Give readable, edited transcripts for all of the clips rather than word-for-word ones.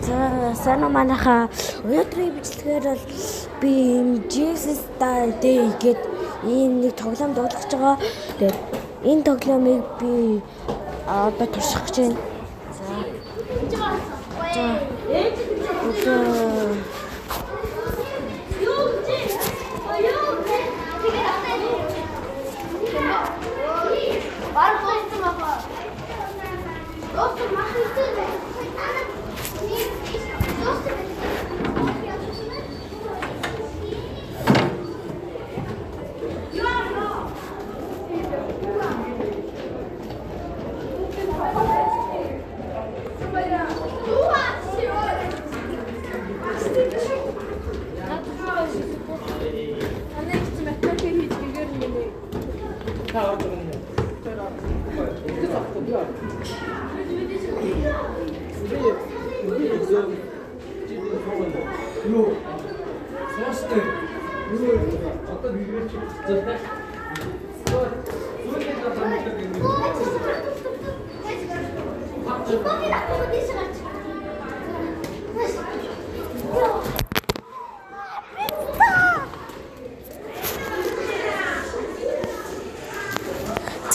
Sana manайхаа өнөөдрийн бичлэгээр бол би Jesus Day гээд энэ нэг тоглоом дуулгаж байгаа. Тэгээд энэ тоглоомыг би одоо турших гэж байна.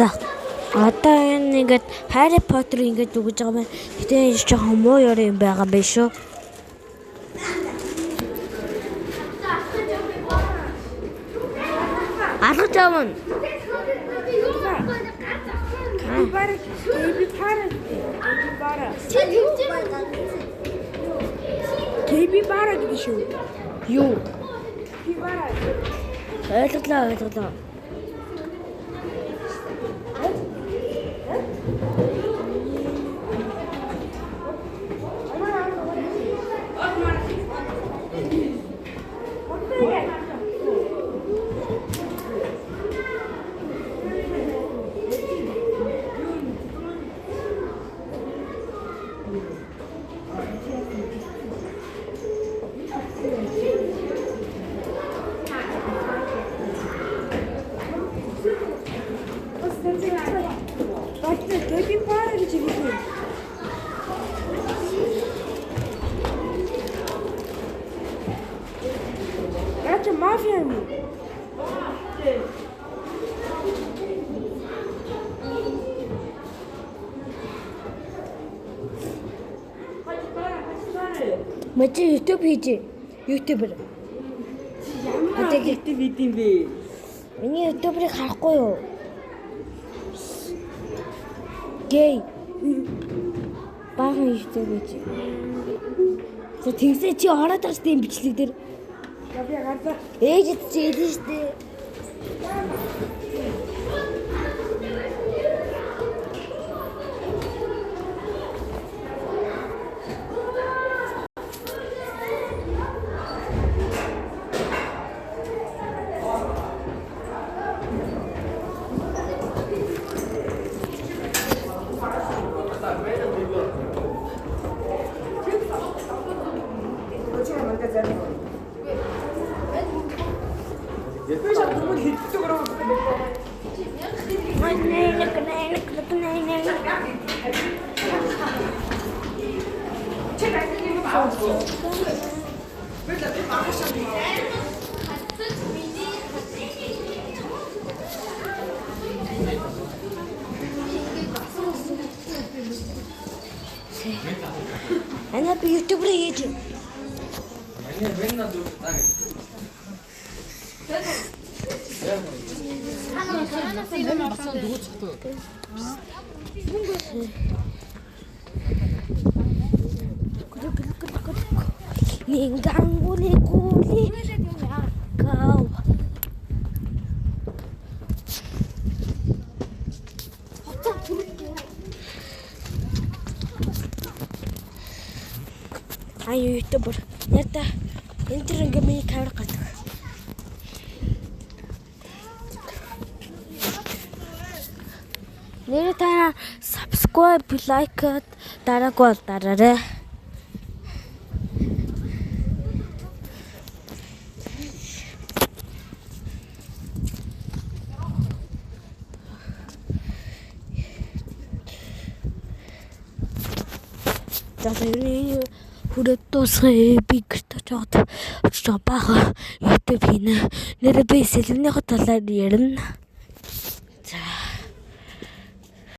За одоо энэ ингээд Harry Potter ингээд үгэж байгаа байна. Гэтэ энэ жоохон муу юм байгаа юм биш үү? Алгаж авна. Кэби бара гэдэг шүү. Юу? Ойлголоо. Mafia mi? Мачи YouTube хийж YouTuber. Ямар YouTube хийдэм бэ? Миний YouTube-ыг харахгүй юу? Гэй. Баахан YouTube хийж. За тэгсээ чи ороод байгаа шүү дээ бичлэг дээр. Би гарлаа. Ээж идчихсэн шүү дээ. Ana bir YouTuber yiyeceğim. Ben de dur. Ningang guli-guli. Kau. Ayo YouTuber. Nerede? Enter'ın gemiyi kavra kattık. Nerede tane subscribe, like, daragol, darare. За энэ хүрээд дуусгая. Би гэрт очиж байгаа баахан YouTube хийнэ. Нэрээ би сэлмнийхээ талаар ярина.